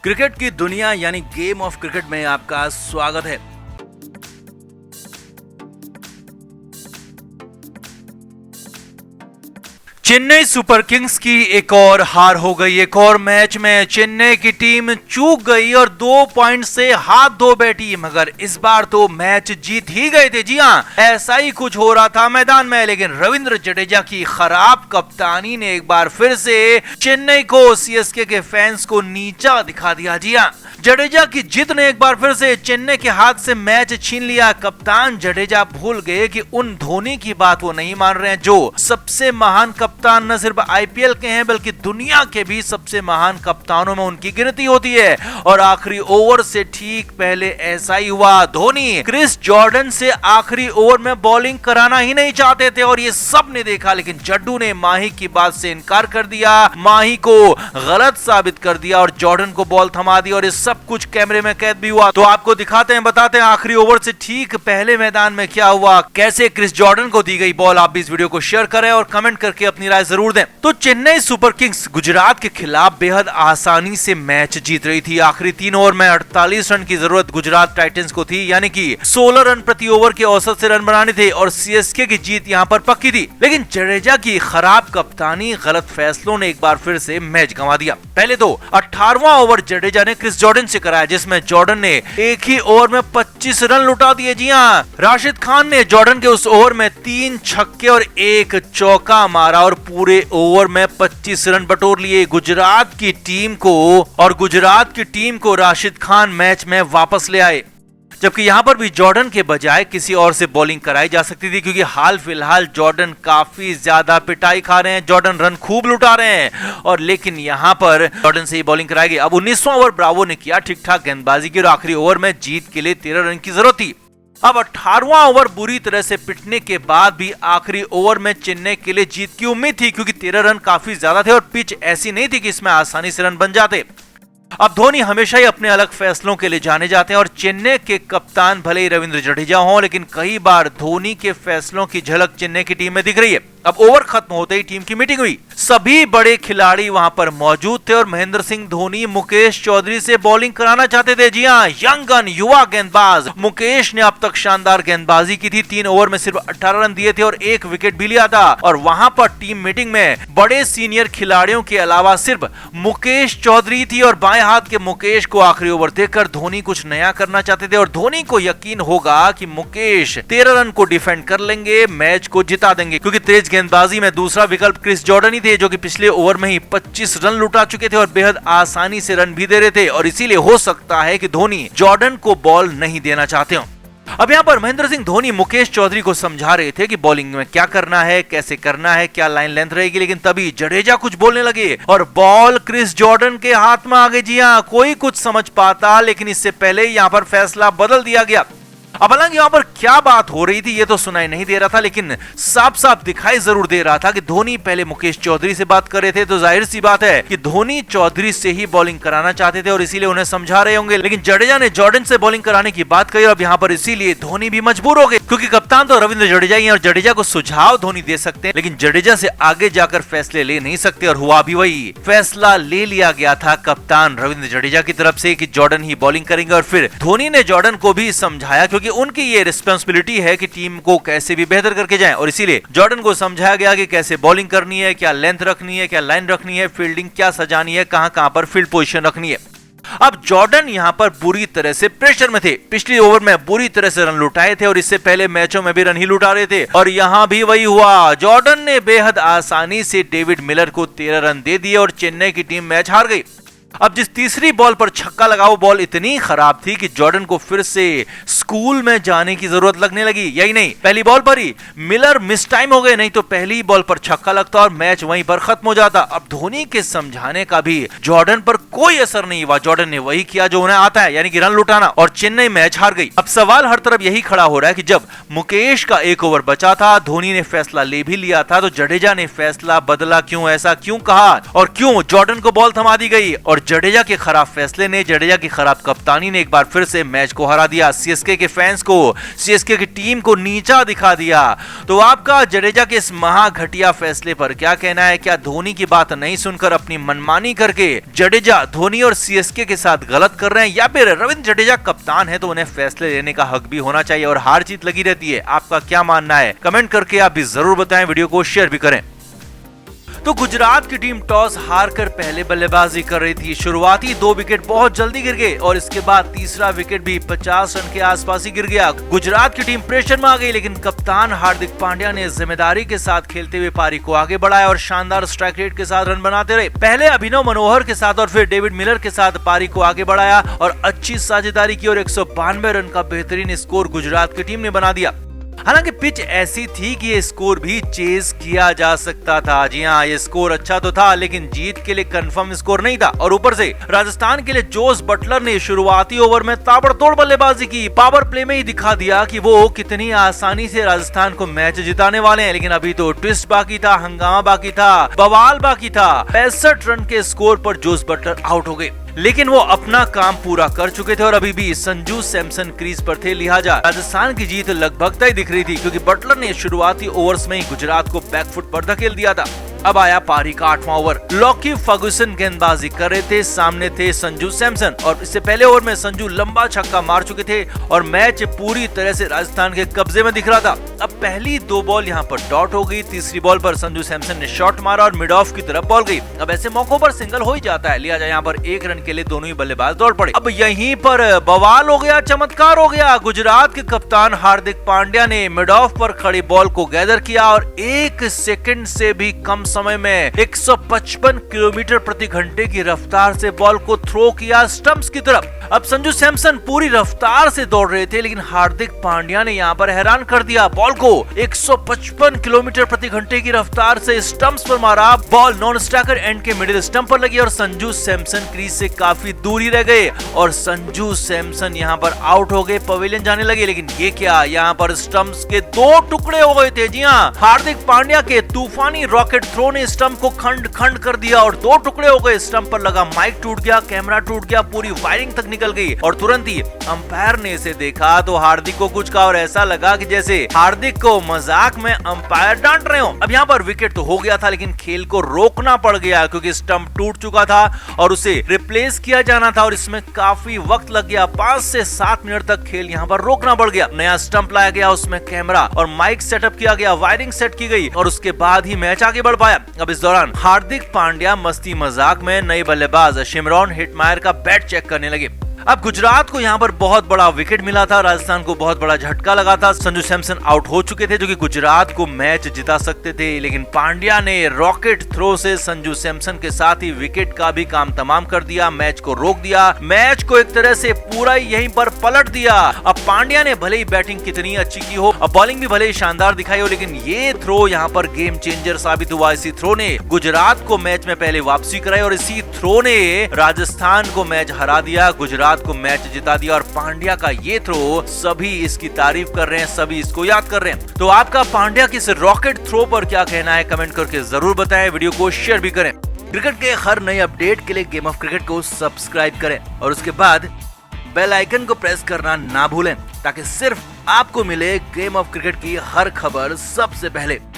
Cricket की दुनिया यानी गेम ऑफ क्रिकेट में आपका स्वागत है। चेन्नई सुपर किंग्स की एक और हार हो गई। एक और मैच में चेन्नई की टीम चूक गई और 2 पॉइंट से हाथ धो बैठी, मगर इस बार तो मैच जीत ही गए थे। जी हां, ऐसा ही कुछ हो रहा था मैदान में, लेकिन रविंद्र जडेजा की खराब कप्तानी ने एक बार फिर से चेन्नई को, सीएसके के फैंस को नीचा दिखा दिया। जी हां, जडेजा की जीत ने एक बार फिर से चेन्नई के हाथ से मैच छीन लिया। कप्तान जडेजा भूल गए कि उन धोनी की बात वो नहीं मान रहे हैं, जो सबसे महान कप्तान न सिर्फ आईपीएल के हैं बल्कि दुनिया के भी सबसे महान कप्तानों में उनकी गिनती होती है। और आखिरी ओवर से ठीक पहले ऐसा ही हुआ। धोनी क्रिस जॉर्डन से आखिरी ओवर में बॉलिंग कराना ही नहीं चाहते थे और ये सब ने देखा, लेकिन जड्डू ने माही की बात से इनकार कर दिया, माही को गलत साबित कर दिया और जॉर्डन को बॉल थमा दी और इस सब कुछ कैमरे में कैद भी हुआ। तो आपको दिखाते हैं, बताते हैं आखिरी ओवर से ठीक पहले मैदान में क्या हुआ, कैसे क्रिस जॉर्डन को दी गई बॉल। आप भी इस वीडियो को शेयर करें और कमेंट करके अपनी राय जरूर दें। तो चेन्नई सुपर किंग्स गुजरात के खिलाफ बेहद आसानी से मैच जीत रही थी। आखिरी 3 ओवर में 48 रन की जरूरत गुजरात टाइटंस को थी, यानी कि 16 रन प्रति ओवर के औसत से रन बनाने थे और सीएसके की जीत यहां पर पक्की थी। लेकिन जडेजा की खराब कप्तानी, गलत फैसलों ने एक बार फिर से मैच गंवा दिया। पहले तो 18वां ओवर जडेजा ने क्रिस जॉर्डन से कराया, जिसमें जॉर्डन ने एक ही ओवर में 25 रन लुटा दिए। जी हां, राशिद खान ने जॉर्डन के उस ओवर में 3 छक्के और 1 चौका मारा और पूरे ओवर में 25 रन बटोर लिए गुजरात की टीम को राशिद खान मैच में वापस ले आए। जबकि यहां पर भी जॉर्डन के बजाय किसी और से बॉलिंग कराई जा सकती थी, क्योंकि हाल फिलहाल जॉर्डन काफी ज्यादा पिटाई खा रहे हैं, जॉर्डन रन खूब लुटा रहे हैं और लेकिन यहां पर जॉर्डन से ही बॉलिंग कराई गई। अब 19वां ओवर ब्रावो ने किया ठीक ठाक गेंदबाजी की और आखिरी ओवर में जीत के लिए 13 रन की जरूरत थी। अब 18वां ओवर बुरी तरह से पिटने के बाद भी आखिरी ओवर में चेन्नई के लिए जीत की उम्मीद थी, क्योंकि 13 रन काफी ज्यादा थे और पिच ऐसी नहीं थी कि इसमें आसानी से रन बन जाते। अब धोनी हमेशा ही अपने अलग फैसलों के लिए जाने जाते हैं और चेन्नई के कप्तान भले ही रविंद्र जडेजा हों, लेकिन कई बार धोनी के फैसलों की झलक चेन्नई की टीम में दिख रही है। अब ओवर खत्म होते ही टीम की मीटिंग हुई। सभी बड़े खिलाड़ी वहां पर मौजूद थे और महेंद्र सिंह धोनी मुकेश चौधरी से बॉलिंग कराना चाहते थे। जी हां, यंग गन, युवा गेंदबाज मुकेश ने अब तक शानदार गेंदबाजी की थी। 3 ओवर में सिर्फ 18 रन दिए थे और 1 विकेट भी लिया था। और वहां पर टीम मीटिंग में बड़े सीनियर खिलाड़ियों के अलावा सिर्फ मुकेश चौधरी थी और बाएं हाथ के मुकेश को आखिरी ओवर देखकर धोनी कुछ नया करना चाहते थे और धोनी को यकीन होगा कि मुकेश 13 रन को डिफेंड कर लेंगे, मैच को जिता देंगे, क्योंकि तेज गेंदबाजी में दूसरा विकल्प क्रिस जॉर्डन ही थे, जो कि पिछले ओवर में ही 25 रन लुटा चुके थे और बेहद आसानी से रन भी दे रहे थे और इसीलिए हो सकता है कि धोनी जॉर्डन को बॉल नहीं देना चाहते हो। अब यहाँ पर महेंद्र सिंह धोनी मुकेश चौधरी को समझा रहे थे कि बॉलिंग में क्या करना है, कैसे करना है, क्या लाइन लेंथ रहेगी, लेकिन तभी जडेजा कुछ बोलने लगे और बॉल क्रिस जॉर्डन के हाथ में आ गई। जी हाँ, कोई कुछ समझ पाता, लेकिन इससे पहले यहाँ पर फैसला बदल दिया गया। अब हालांकि यहाँ पर क्या बात हो रही थी ये तो सुनाई नहीं दे रहा था, लेकिन साफ साफ दिखाई जरूर दे रहा था कि धोनी पहले मुकेश चौधरी से बात कर रहे थे, तो जाहिर सी बात है कि धोनी चौधरी से ही बॉलिंग कराना चाहते थे और इसीलिए उन्हें समझा रहे होंगे। लेकिन जडेजा ने जॉर्डन से बॉलिंग कराने की बात कही और अब यहाँ पर इसीलिए धोनी भी मजबूर हो गए, क्योंकि कप्तान तो रविंद्र जडेजा ही है और जडेजा को सुझाव धोनी दे सकते हैं, लेकिन जडेजा से आगे जाकर फैसले ले नहीं सकते। और हुआ भी वही, फैसला ले लिया गया था कप्तान रविंद्र जडेजा की तरफ से कि जॉर्डन ही बॉलिंग करेंगे और फिर धोनी ने जॉर्डन को भी समझाया, क्योंकि उनकी ये रिस्पांसिबिलिटी है कि टीम को कैसे भी बेहतर करके जाएं और इसीलिए जॉर्डन को समझाया गया कि कैसे बॉलिंग करनी है, क्या लेंथ रखनी है, क्या लाइन रखनी है, फील्डिंग क्या सजानी है, कहां पर फील्ड पोजीशन रखनी है। अब जॉर्डन यहां पर बुरी तरह से प्रेशर में थे, पिछले ओवर में बुरी तरह से रन लुटाए थे और इससे पहले मैचों में भी रन ही लुटा रहे थे और यहां भी वही हुआ। जॉर्डन ने बेहद आसानी से डेविड मिलर को 13 रन दे दिए और चेन्नई की टीम मैच हार गई। अब जिस तीसरी बॉल पर छक्का लगा वो बॉल इतनी खराब थी कि जॉर्डन को फिर से स्कूल में जाने की जरूरत लगने लगी। यही नहीं, पहली बॉल पर ही मिलर मिस टाइम हो गए, नहीं तो पहली बॉल पर छक्का लगता और मैच वहीं पर खत्म हो जाता। अब धोनी के समझाने का भी जॉर्डन पर कोई असर नहीं हुआ। जॉर्डन ने वही किया जो उन्हें आता है, यानी कि रन लुटाना, और चेन्नई मैच हार गई। अब सवाल हर तरफ यही खड़ा हो रहा है कि जब मुकेश का 1 ओवर बचा था, धोनी ने फैसला ले भी लिया था, तो जडेजा ने फैसला बदला क्यों, ऐसा क्यों कहा और क्यों जॉर्डन को बॉल थमा दी गई। और जडेजा के खराब फैसले ने, जडेजा की खराब कप्तानी ने एक बार फिर से मैच को हरा दिया, सीएसके के फैंस को, सीएसके की टीम को नीचा दिखा दिया। तो आपका जडेजा के इस महा घटिया फैसले पर क्या कहना है? क्या धोनी की बात नहीं सुनकर अपनी मनमानी करके जडेजा धोनी और सीएसके के साथ गलत कर रहे हैं, या फिर रविंद्र जडेजा कप्तान है तो उन्हें फैसले लेने का हक भी होना चाहिए और हार जीत लगी रहती है? आपका क्या मानना है? कमेंट करके आप भी जरूर बताएं, वीडियो को शेयर भी करें। तो गुजरात की टीम टॉस हारकर पहले बल्लेबाजी कर रही थी। शुरुआती 2 विकेट बहुत जल्दी गिर गए और इसके बाद तीसरा विकेट भी 50 रन के आसपास ही गिर गया। गुजरात की टीम प्रेशर में आ गई, लेकिन कप्तान हार्दिक पांड्या ने जिम्मेदारी के साथ खेलते हुए पारी को आगे बढ़ाया और शानदार स्ट्राइक रेट के साथ रन बनाते रहे। पहले अभिनव मनोहर के साथ और फिर डेविड मिलर के साथ पारी को आगे बढ़ाया और अच्छी साझेदारी की और 192 रन का बेहतरीन स्कोर गुजरात की टीम ने बना दिया। हालांकि पिच ऐसी थी कि ये स्कोर भी चेज किया जा सकता था। जी हाँ, ये स्कोर अच्छा तो था, लेकिन जीत के लिए कंफर्म स्कोर नहीं था। और ऊपर से राजस्थान के लिए जोस बटलर ने शुरुआती ओवर में ताबड़तोड़ बल्लेबाजी की। पावर प्ले में ही दिखा दिया कि वो कितनी आसानी से राजस्थान को मैच जिताने वाले हैं। लेकिन अभी तो ट्विस्ट बाकी था, हंगामा बाकी था, बवाल बाकी था। 65 रन के स्कोर पर जोस बटलर आउट हो गए, लेकिन वो अपना काम पूरा कर चुके थे और अभी भी संजू सैमसन क्रीज पर थे। लिहाजा राजस्थान की जीत लगभग तय दिख रही थी, क्योंकि बटलर ने शुरुआती ओवर्स में ही गुजरात को बैकफुट पर धकेल दिया था। अब आया पारी का 8वां ओवर। लॉकी फर्गुसन गेंदबाजी कर रहे थे, सामने थे संजू सैमसन और इससे पहले ओवर में संजू लंबा छक्का मार चुके थे और मैच पूरी तरह से राजस्थान के कब्जे में दिख रहा था। अब पहली 2 बॉल यहाँ पर डॉट हो गई। तीसरी बॉल पर संजू सैमसन ने शॉट मारा और मिड ऑफ की तरफ बॉल गई। अब ऐसे मौकों पर सिंगल हो ही जाता है, लिहाजा यहाँ पर 1 रन के लिए दोनों ही बल्लेबाज दौड़ पड़े। अब यहीं पर बवाल हो गया, चमत्कार हो गया। गुजरात के कप्तान हार्दिक पांड्या ने मिड ऑफ पर खड़ी बॉल को गैदर किया और 1 सेकंड से भी कम समय में 155 किलोमीटर प्रति घंटे की रफ्तार से बॉल को थ्रो किया स्टंप्स की तरफ। अब संजू सैमसन पूरी रफ्तार से दौड़ रहे थे, लेकिन हार्दिक पांड्या ने यहाँ पर हैरान कर दिया। बॉल को 155 किलोमीटर प्रति घंटे की रफ्तार से स्टंप्स पर मारा। बॉल नॉन स्ट्राइकर एंड के मिडिल स्टंप पर लगी और संजू सैमसन क्रीज से काफी दूरी रह गए और संजू सैमसन यहाँ पर आउट हो गए, पवेलियन जाने लगे। लेकिन ये क्या, यहाँ पर स्टंप्स के 2 टुकड़े हो गए थे। जी हाँ, हार्दिक पांड्या के तूफानी रॉकेट थ्रो ने स्टंप को खंड खंड कर दिया और 2 टुकड़े हो गए। स्टंप पर लगा माइक टूट गया, कैमरा टूट गया, पूरी वायरिंग तक निकल गई और तुरंत ही अंपायर ने इसे देखा तो हार्दिक को कुछ कहा और ऐसा लगा कि जैसे हार्दिक को मजाक में अंपायर डांट रहे हो। अब यहाँ पर विकेट तो हो गया था, लेकिन खेल को रोकना पड़ गया क्योंकि स्टंप टूट चुका था और उसे रिप्लेस किया जाना था और इसमें काफी वक्त लग गया। 5 से 7 मिनट तक खेल यहाँ पर रोकना पड़ गया। नया स्टंप लाया गया, उसमें कैमरा और माइक सेटअप किया गया, वायरिंग सेट की गई और उसके बाद ही मैच आगे बढ़ पाया। अब इस दौरान हार्दिक पांड्या मस्ती मजाक में नए बल्लेबाज शिमरॉन हेटमायर का बैट चेक करने लगे। अब गुजरात को यहाँ पर बहुत बड़ा विकेट मिला था, राजस्थान को बहुत बड़ा झटका लगा था। संजू सैमसन आउट हो चुके थे जो कि गुजरात को मैच जिता सकते थे, लेकिन पांड्या ने रॉकेट थ्रो से संजू सैमसन के साथ ही विकेट का भी काम तमाम कर दिया, मैच को रोक दिया, मैच को एक तरह से पूरा यहीं पर पलट दिया। अब पांड्या ने भले ही बैटिंग कितनी अच्छी की हो, अब बॉलिंग भी भले ही शानदार दिखाई हो, लेकिन ये थ्रो यहाँ पर गेम चेंजर साबित हुआ। इसी थ्रो ने गुजरात को मैच में पहले वापसी कराई और इसी थ्रो ने राजस्थान को मैच हरा दिया, गुजरात को मैच जिता दिया। और पांड्या का ये थ्रो सभी इसकी तारीफ कर रहे हैं, सभी इसको याद कर रहे हैं। तो आपका पांड्या की इस रॉकेट थ्रो पर क्या कहना है? कमेंट करके जरूर बताएं, वीडियो को शेयर भी करें। क्रिकेट के हर नए अपडेट के लिए गेम ऑफ क्रिकेट को सब्सक्राइब करें और उसके बाद बेल आइकन को प्रेस करना ना भूलें, ताकि सिर्फ आपको मिले गेम ऑफ क्रिकेट की हर खबर सबसे पहले।